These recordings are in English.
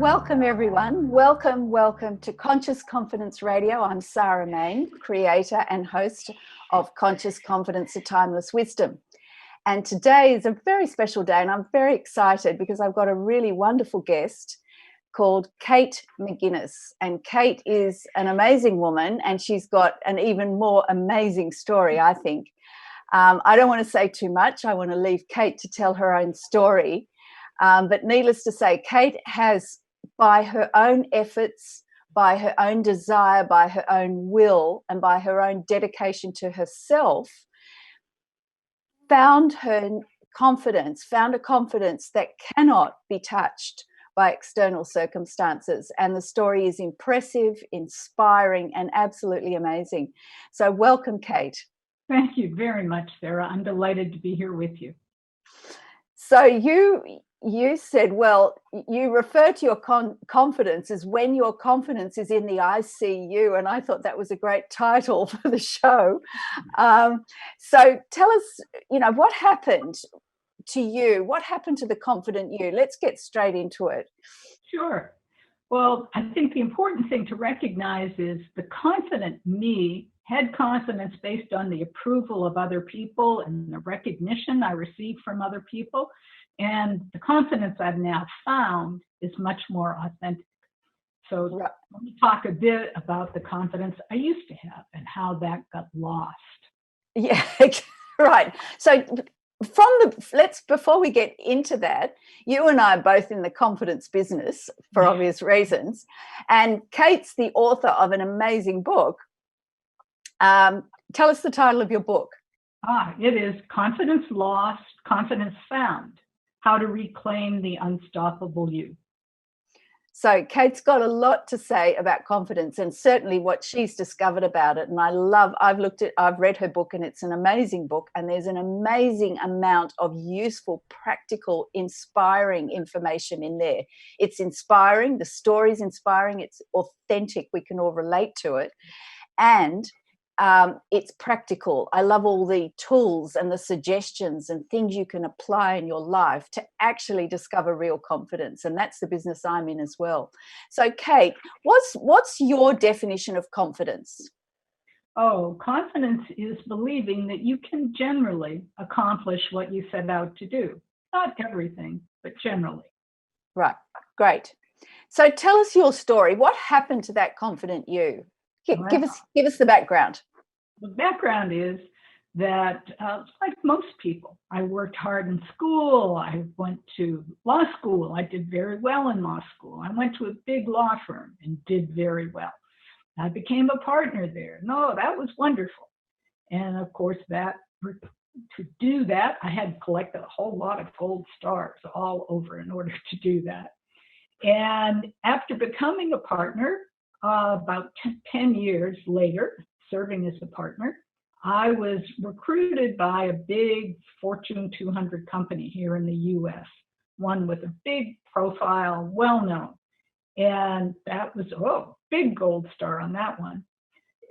Welcome everyone. Welcome to Conscious Confidence Radio. I'm Sarah Main, creator and host of Conscious Confidence, A Timeless Wisdom. And today is a very special day, and I'm very excited because I've got a really wonderful guest called Kate McGuinness. And Kate is an amazing woman, and she's got an even more amazing story, I think. I don't want to say too much. I want to leave Kate to tell her own story. But needless to say, Kate has, by her own efforts, by her own desire, by her own will, and by her own dedication to herself, found a confidence that cannot be touched by external circumstances. And the story is impressive, inspiring, and absolutely amazing. So welcome, Kate. Thank you very much, Sarah. I'm delighted to be here with you. So you said, well, you refer to your confidence as when your confidence is in the ICU, and I thought that was a great title for the show. So tell us, what happened to you? What happened to the confident you? Let's get straight into it. Sure. Well, I think the important thing to recognize is the confident me had confidence based on the approval of other people and the recognition I received from other people. And the confidence I've now found is much more authentic. So let me talk a bit about the confidence I used to have and how that got lost. Yeah, right. So before we get into that, you and I are both in the confidence business for obvious reasons. And Kate's the author of an amazing book. Tell us the title of your book. It is Confidence Lost, Confidence Found: How to Reclaim the Unstoppable You. So Kate's got a lot to say about confidence, and certainly what she's discovered about it. And I've read her book, and it's an amazing book. And there's an amazing amount of useful, practical, inspiring information in there. It's inspiring. The story's inspiring. It's authentic. We can all relate to it. And it's practical. I love all the tools and the suggestions and things you can apply in your life to actually discover real confidence. And that's the business I'm in as well. So, Kate, what's your definition of confidence? Confidence is believing that you can generally accomplish what you set out to do. Not everything, but generally. Right. Great. So tell us your story. What happened to that confident you? Give us the background. The background is that, like most people, I worked hard in school. I went to law school. I did very well in law school. I went to a big law firm and did very well. I became a partner there. No, that was wonderful. And of course, to do that, I had to collect a whole lot of gold stars all over in order to do that. And after becoming a partner, about 10 years later, serving as a partner, I was recruited by a big Fortune 200 company here in the US, one with a big profile, well-known. And that was, big gold star on that one.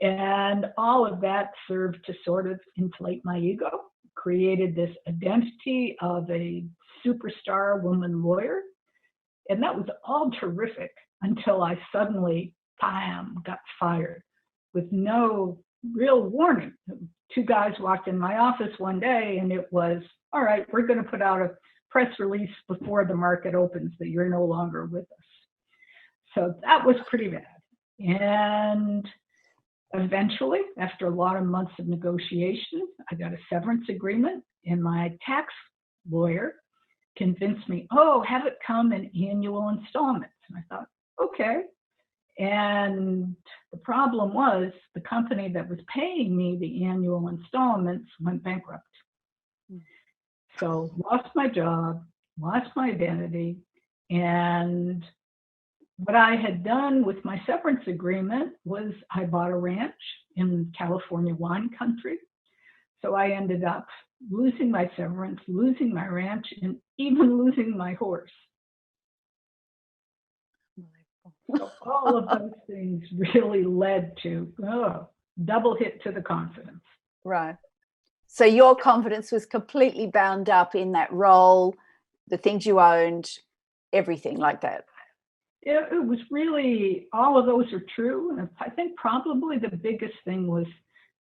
And all of that served to sort of inflate my ego, created this identity of a superstar woman lawyer. And that was all terrific until I suddenly, got fired with no real warning. Two guys walked in my office one day and it was, all right, we're going to put out a press release before the market opens that you're no longer with us. So that was pretty bad. And eventually, after a lot of months of negotiation, I got a severance agreement, and my tax lawyer convinced me, have it come in annual installments. And I thought, okay. And the problem was the company that was paying me the annual installments went bankrupt. So lost my job, lost my identity. And what I had done with my severance agreement was I bought a ranch in California wine country. So I ended up losing my severance, losing my ranch, and even losing my horse. So all of those things really led to double hit to the confidence. Right. So your confidence was completely bound up in that role, the things you owned, everything like that. it was really, all of those are true. And I think probably the biggest thing was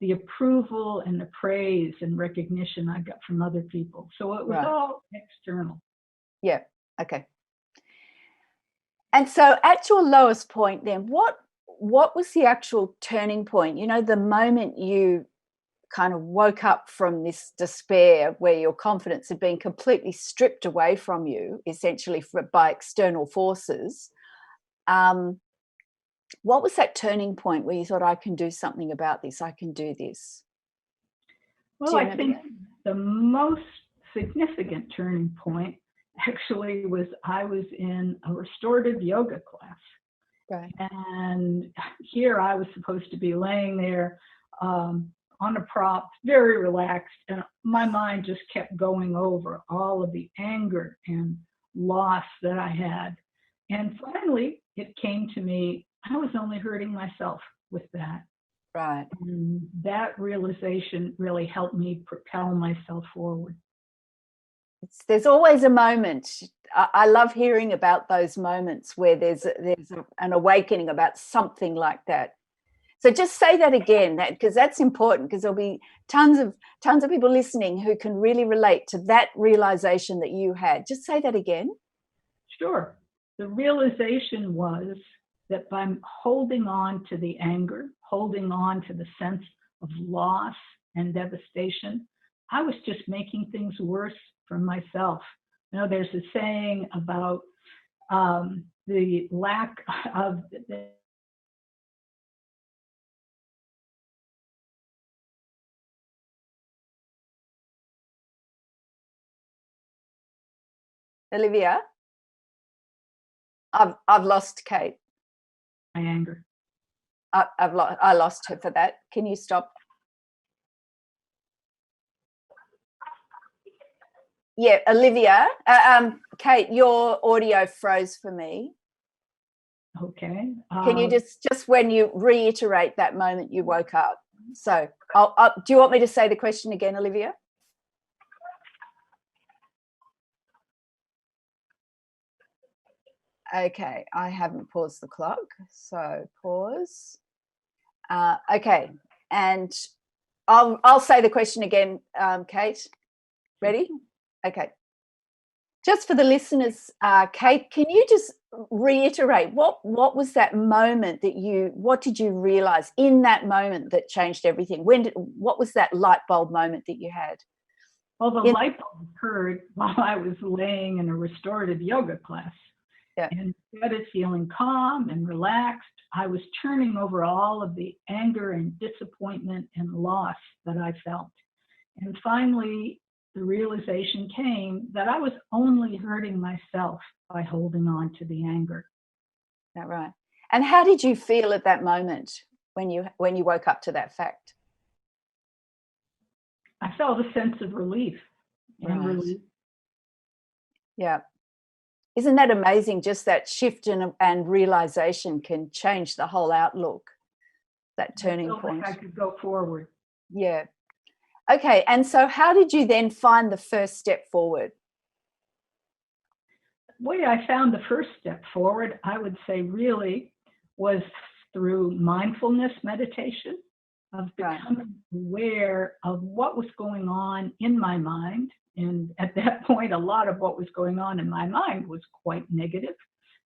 the approval and the praise and recognition I got from other people. So it was Right. all external. Yeah. Okay. And so at your lowest point then, what was the actual turning point? You know, the moment you kind of woke up from this despair where your confidence had been completely stripped away from you, essentially by external forces. What was that turning point where you thought, I can do something about this, I can do this? Well, I think the most significant turning point actually was I was in a restorative yoga class. Right. And here I was supposed to be laying there on a prop, very relaxed, and my mind just kept going over all of the anger and loss that I had. And finally, it came to me, I was only hurting myself with that. Right. And that realization really helped me propel myself forward. There's always a moment. I love hearing about those moments where there's an awakening about something like that. So just say that again, because that's important, because there'll be tons of people listening who can really relate to that realization that you had. Just say that again. Sure. The realization was that by holding on to the anger, holding on to the sense of loss and devastation, I was just making things worse for myself. You know, there's a saying about the lack of Olivia, I've lost Kate. my anger. I lost her for that. Can you stop? Yeah, Olivia. Kate, your audio froze for me. Okay. Can you just when you reiterate that moment you woke up? So, do you want me to say the question again, Olivia? Okay, I haven't paused the clock, so pause. Okay, and I'll say the question again, Kate. Ready? Okay. Just for the listeners, Kate, can you just reiterate what was that moment what did you realize in that moment that changed everything? What was that light bulb moment that you had? Well, the light bulb occurred while I was laying in a restorative yoga class. Yeah. And instead of feeling calm and relaxed, I was turning over all of the anger and disappointment and loss that I felt. And finally, the realization came that I was only hurting myself by holding on to the anger. Is that right? And how did you feel at that moment when you woke up to that fact? I felt a sense of relief and relief. Yeah. Isn't that amazing? Just that shift and realization can change the whole outlook, that turning point. I could go forward. Yeah. Okay. And so how did you then find the first step forward? The way I found the first step forward, I would say really was through mindfulness meditation, of becoming aware of what was going on in my mind. And at that point, a lot of what was going on in my mind was quite negative,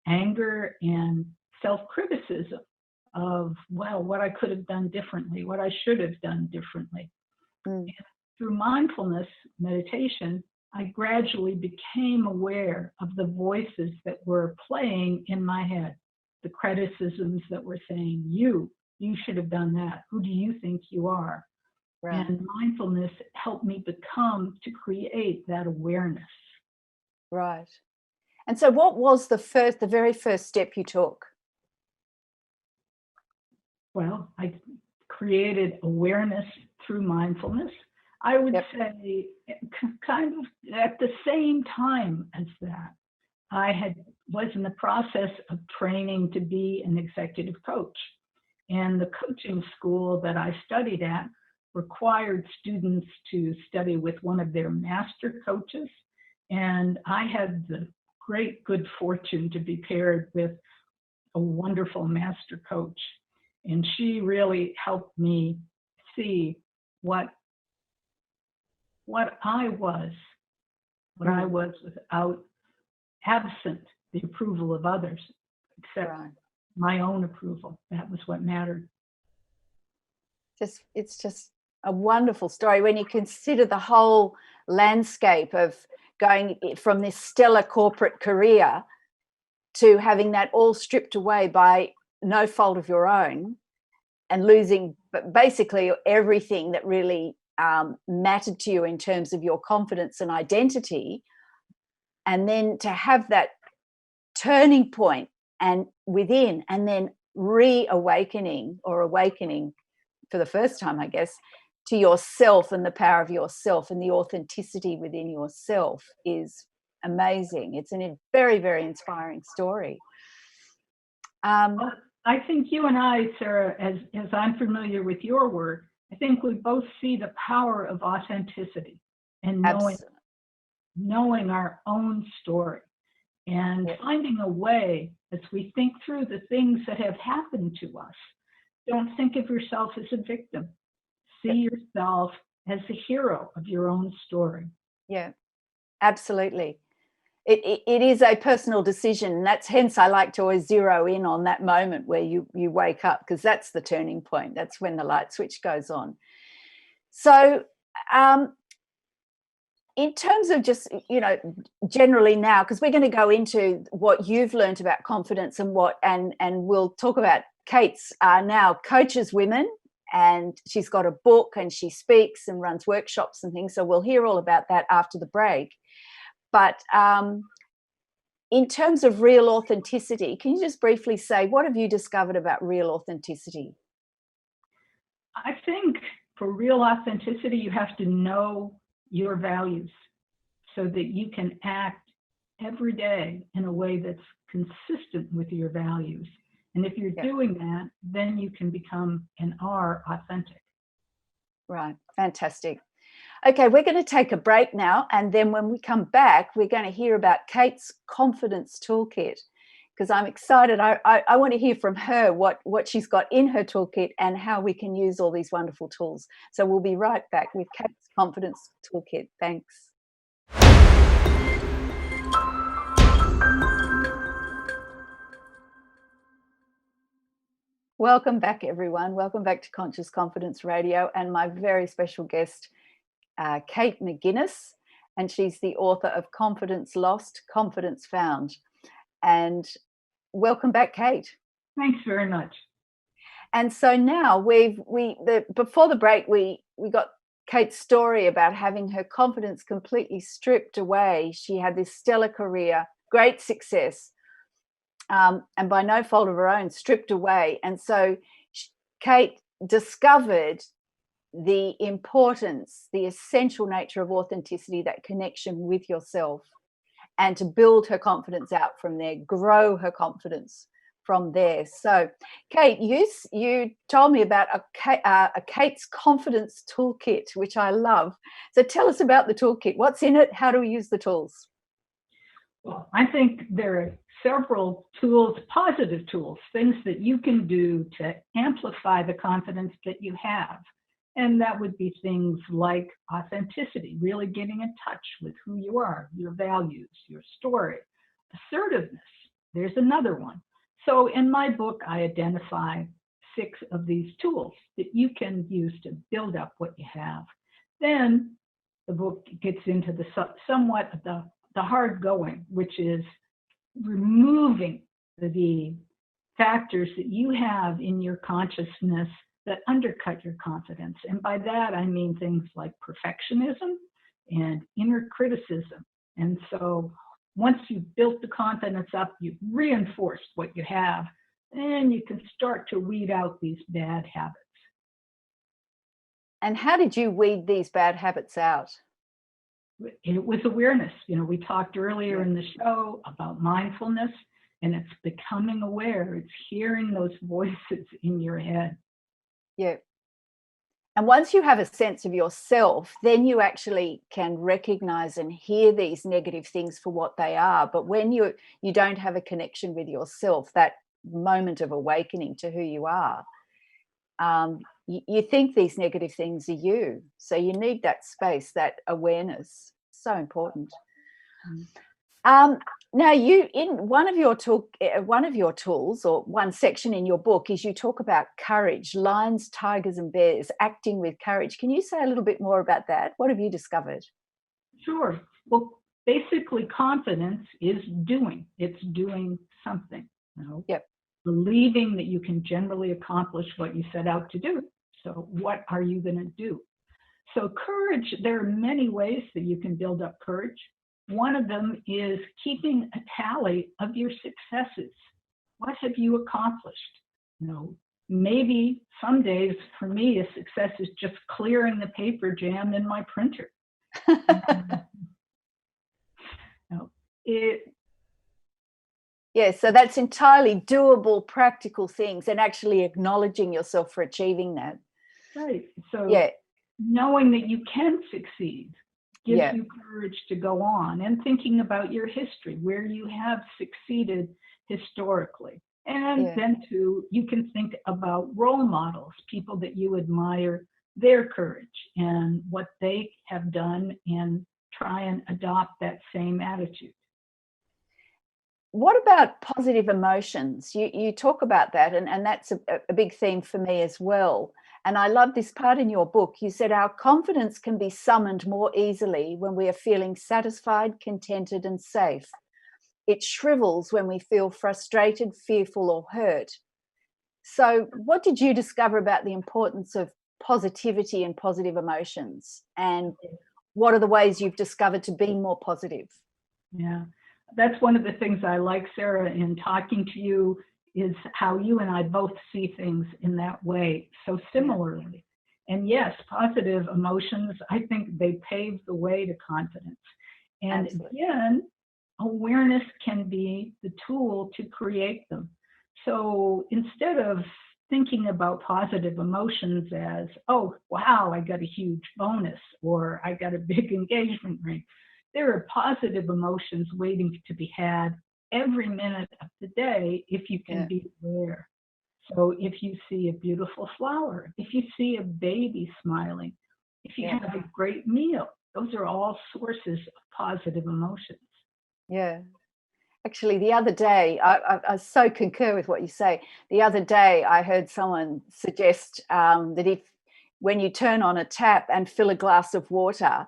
anger and self-criticism of, well, what I could have done differently, what I should have done differently. And through mindfulness meditation, I gradually became aware of the voices that were playing in my head, the criticisms that were saying, you should have done that. Who do you think you are? Right. And mindfulness helped me to create that awareness. Right. And so what was the very first step you took? Well, I created awareness through mindfulness. I would say kind of at the same time as that, I was in the process of training to be an executive coach. And the coaching school that I studied at required students to study with one of their master coaches. And I had the great good fortune to be paired with a wonderful master coach, and she really helped me see what I was, I was without, absent the approval of others, except my own approval. That was what mattered. It's just a wonderful story when you consider the whole landscape of going from this stellar corporate career to having that all stripped away by no fault of your own, and losing basically everything that really mattered to you in terms of your confidence and identity. And then to have that turning point and within, and then awakening for the first time, I guess, to yourself and the power of yourself and the authenticity within yourself is amazing. It's a very, very inspiring story. I think you and I, Sarah, as I'm familiar with your work, I think we both see the power of authenticity and knowing our own story, and finding a way, as we think through the things that have happened to us, don't think of yourself as a victim. See yourself as the hero of your own story. Yeah, absolutely. It is a personal decision, and that's hence I like to always zero in on that moment where you wake up, because that's the turning point. That's when the light switch goes on. So in terms of just, generally now, because we're going to go into what you've learned about confidence and we'll talk about Kate's now coaches women, and she's got a book and she speaks and runs workshops and things. So we'll hear all about that after the break. But in terms of real authenticity, can you just briefly say, what have you discovered about real authenticity? I think for real authenticity, you have to know your values so that you can act every day in a way that's consistent with your values. And if you're doing that, then you can become and are authentic. Right. Fantastic. Okay, we're going to take a break now, and then when we come back, we're going to hear about Kate's confidence toolkit, because I'm excited. I want to hear from her what she's got in her toolkit and how we can use all these wonderful tools. So we'll be right back with Kate's confidence toolkit. Thanks. Welcome back, everyone. Welcome back to Conscious Confidence Radio, and my very special guest, Kate McGuinness, and she's the author of Confidence Lost, Confidence Found. And welcome back, Kate. Thanks very much. And so now before the break, we got Kate's story about having her confidence completely stripped away. She had this stellar career, great success, and by no fault of her own, stripped away. And so Kate discovered the importance, the essential nature of authenticity, that connection with yourself, and to build her confidence out from there, grow her confidence from there. So, Kate, you told me about a Kate's confidence toolkit, which I love. So tell us about the toolkit. What's in it? How do we use the tools? Well, I think there are several tools, positive tools, things that you can do to amplify the confidence that you have. And that would be things like authenticity, really getting in touch with who you are, your values, your story. Assertiveness, there's another one. So in my book, I identify 6 of these tools that you can use to build up what you have. Then the book gets into the somewhat of the hard going, which is removing the factors that you have in your consciousness that undercut your confidence. And by that, I mean things like perfectionism and inner criticism. And so once you've built the confidence up, you've reinforced what you have, and you can start to weed out these bad habits. And how did you weed these bad habits out? It was awareness. We talked earlier in the show about mindfulness, and it's becoming aware. It's hearing those voices in your head. Yeah. And once you have a sense of yourself, then you actually can recognize and hear these negative things for what they are. But when you don't have a connection with yourself, that moment of awakening to who you are, you think these negative things are you. So you need that space, that awareness. So important. Now, you in one of your tools, or one section in your book, is you talk about courage, lions, tigers, and bears, acting with courage. Can you say a little bit more about that? What have you discovered? Sure. Well, basically, confidence is doing. It's doing something. Yep. Believing that you can generally accomplish what you set out to do. So, what are you going to do? So, courage. There are many ways that you can build up courage. One of them is keeping a tally of your successes. What have you accomplished? Maybe some days for me, a success is just clearing the paper jam in my printer. Yeah, so that's entirely doable, practical things, and actually acknowledging yourself for achieving that. Right. So knowing that you can succeed gives you courage to go on, and thinking about your history, where you have succeeded historically. And then too, you can think about role models, people that you admire, their courage and what they have done, and try and adopt that same attitude. What about positive emotions? You talk about that, and that's a big theme for me as well. And I love this part in your book. You said our confidence can be summoned more easily when we are feeling satisfied, contented, and safe. It shrivels when we feel frustrated, fearful, or hurt. So what did you discover about the importance of positivity and positive emotions? And what are the ways you've discovered to be more positive? Yeah, that's one of the things I like, Sarah, in talking to you, is how you and I both see things in that way so similarly. And yes, positive emotions, I think they pave the way to confidence. And again, awareness can be the tool to create them. So instead of thinking about positive emotions as, oh, wow, I got a huge bonus, or I got a big engagement ring, there are positive emotions waiting to be had every minute of the day if you can be aware. So if you see a beautiful flower, if you see a baby smiling, if you have a great meal, those are all sources of positive emotions. Yeah. Actually, the other day, I so concur with what you say. The other day, I heard someone suggest that when you turn on a tap and fill a glass of water,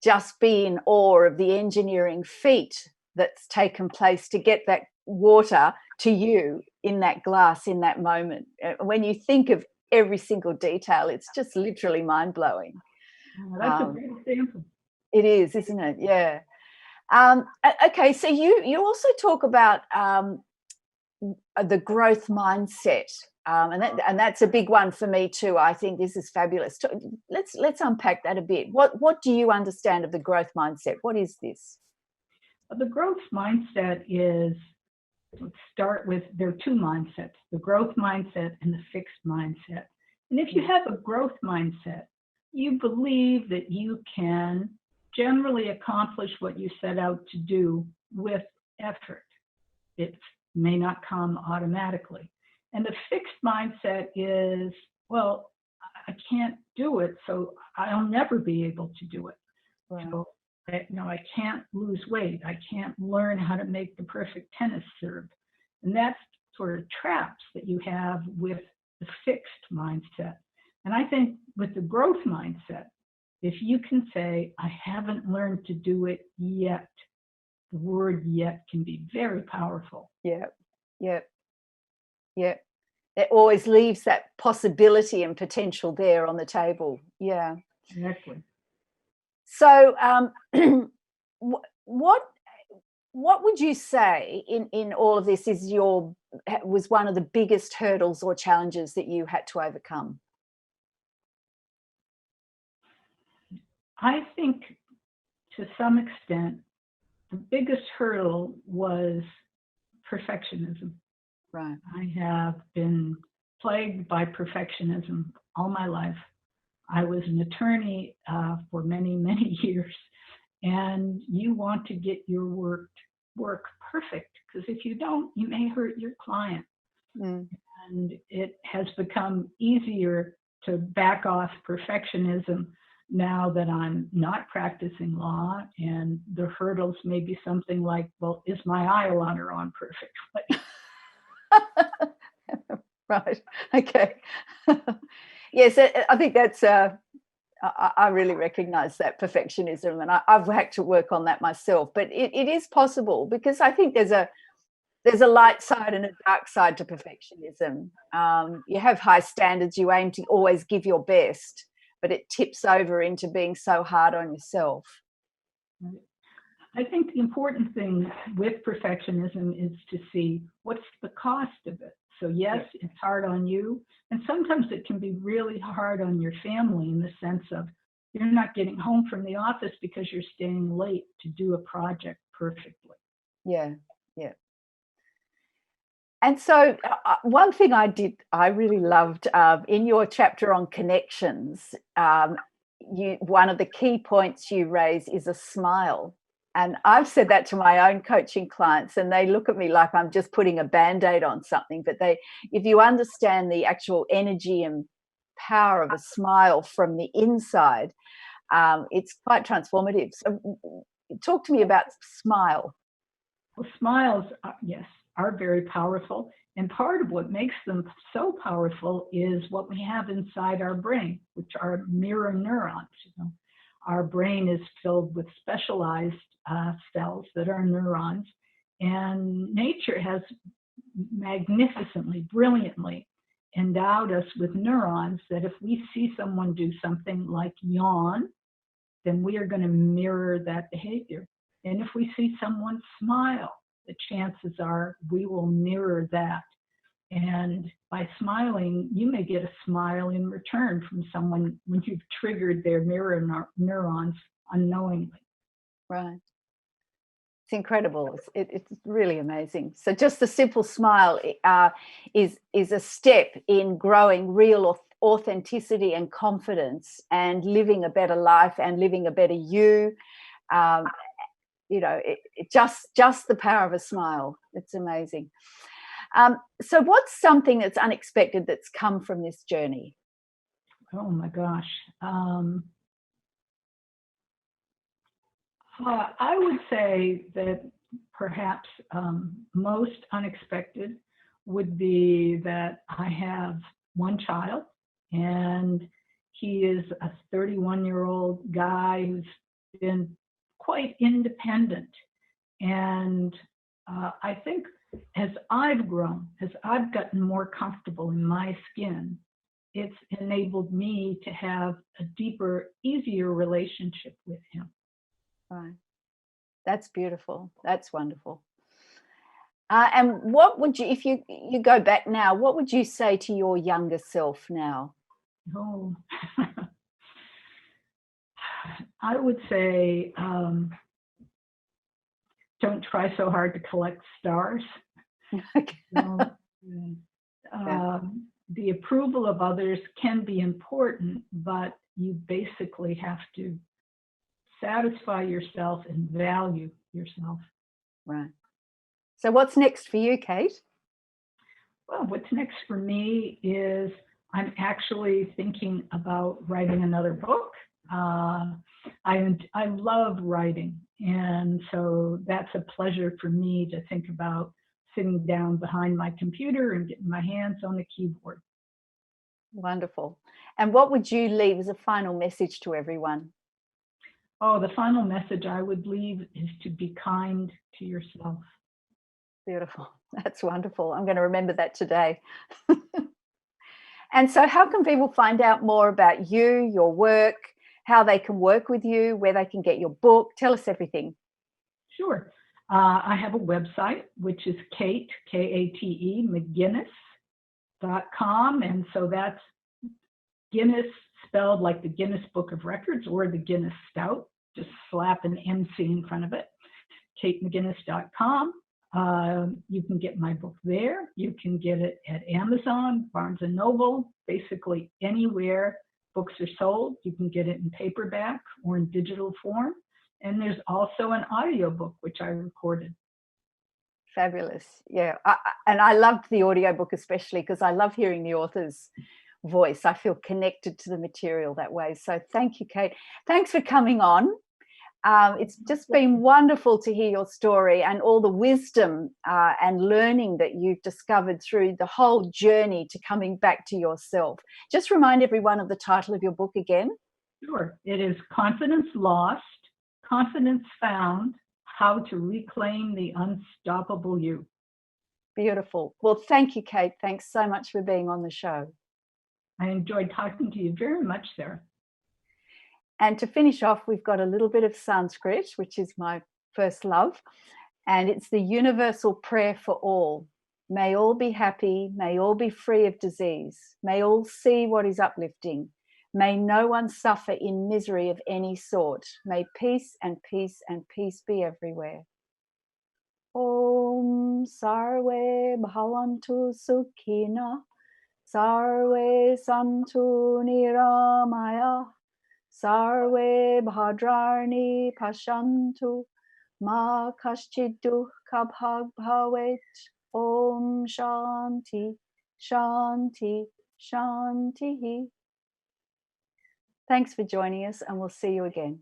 just be in awe of the engineering feat that's taken place to get that water to you in that glass in that moment. When you think of every single detail, it's just literally mind-blowing. That's a great example. It is, isn't it? Yeah. Okay, so you also talk about the growth mindset, and that's a big one for me too. I think this is fabulous. Let's unpack that a bit. What do you understand of the growth mindset? What is this? The growth mindset is, let's start with, there are two mindsets, the growth mindset and the fixed mindset. And if you have a growth mindset, you believe that you can generally accomplish what you set out to do with effort. It may not come automatically. And the fixed mindset is, well, I can't do it, so I'll never be able to do it. Right. So, I can't lose weight. I can't learn how to make the perfect tennis serve. And that's sort of traps that you have with the fixed mindset. And I think with the growth mindset, if you can say, I haven't learned to do it yet, the word yet can be very powerful. Yeah. It always leaves that possibility and potential there on the table. Yeah. Exactly. So what would you say in all of this was one of the biggest hurdles or challenges that you had to overcome? I think to some extent, the biggest hurdle was perfectionism. Right. I have been plagued by perfectionism all my life. I was an attorney for many, many years, and you want to get your work perfect, because if you don't, you may hurt your client. Mm. And it has become easier to back off perfectionism now that I'm not practicing law, and the hurdles may be something like, well, is my eyeliner on perfectly? Right. Okay. Yes, I think that's. I really recognise that perfectionism, and I've had to work on that myself. But it is possible, because I think there's a light side and a dark side to perfectionism. You have high standards, you aim to always give your best, but it tips over into being so hard on yourself. I think the important thing with perfectionism is to see what's the cost of it. So yes, it's hard on you, and sometimes it can be really hard on your family, in the sense of you're not getting home from the office because you're staying late to do a project perfectly. Yeah, yeah. And so, one thing I really loved, in your chapter on connections, one of the key points you raise is a smile. And I've said that to my own coaching clients, and they look at me like I'm just putting a band-aid on something. But if you understand the actual energy and power of a smile from the inside, it's quite transformative. So, talk to me about smile. Well, smiles, yes, are very powerful. And part of what makes them so powerful is what we have inside our brain, which are mirror neurons. Our brain is filled with specialized cells that are neurons. And nature has magnificently, brilliantly endowed us with neurons that if we see someone do something like yawn, then we are going to mirror that behavior. And if we see someone smile, the chances are we will mirror that. And by smiling, you may get a smile in return from someone when you've triggered their mirror neurons unknowingly. Right. It's incredible. It's really amazing. So just the simple smile is a step in growing real authenticity and confidence, and living a better life and living a better you. Um, just the power of a smile. It's amazing. So what's something that's unexpected that's come from this journey? Oh my gosh. I would say that perhaps most unexpected would be that I have one child, and he is a 31-year-old guy who's been quite independent. And I think as I've grown, as I've gotten more comfortable in my skin, it's enabled me to have a deeper, easier relationship with him. Right. That's beautiful. That's wonderful. And what would you, if you go back now, what would you say to your younger self now? Oh, I would say don't try so hard to collect stars. Okay. The approval of others can be important, but you basically have to satisfy yourself and value yourself. Right. So what's next for you, Kate? Well, what's next for me is I'm actually thinking about writing another book. I love writing, and so that's a pleasure for me to think about sitting down behind my computer and getting my hands on the keyboard. Wonderful. And what would you leave as a final message to everyone? Oh, the final message I would leave is to be kind to yourself. Beautiful. That's wonderful. I'm going to remember that today. And so how can people find out more about you, your work, how they can work with you, where they can get your book? Tell us everything. Sure. I have a website, which is Kate, K-A-T-E, McGinnis.com. And so that's Guinness spelled like the Guinness Book of Records or the Guinness Stout. Just slap an MC in front of it. KateMcGinnis.com. You can get my book there. You can get it at Amazon, Barnes & Noble, basically anywhere books are sold. You can get it in paperback or in digital form. And there's also an audiobook, which I recorded. Fabulous. Yeah. And I loved the audiobook especially because I love hearing the author's voice. I feel connected to the material that way. So thank you, Kate. Thanks for coming on. It's just been wonderful to hear your story and all the wisdom and learning that you've discovered through the whole journey to coming back to yourself. Just remind everyone of the title of your book again. Sure. It is Confidence Lost, Confidence Found, How to Reclaim the Unstoppable You. Beautiful. Well, thank you, Kate. Thanks so much for being on the show. I enjoyed talking to you very much, Sarah. And to finish off, we've got a little bit of Sanskrit, which is my first love. And it's the universal prayer for all. May all be happy. May all be free of disease. May all see what is uplifting. May no one suffer in misery of any sort. May peace and peace and peace be everywhere. Om Sarve Bhavantu Sukhina. Sarve Santu Niramaya. Sarve Bhadrarni Pashantu. Ma Kaschid Dukkha Bhag Bhavet. Om Shanti, Shanti, Shanti. Thanks for joining us, and we'll see you again.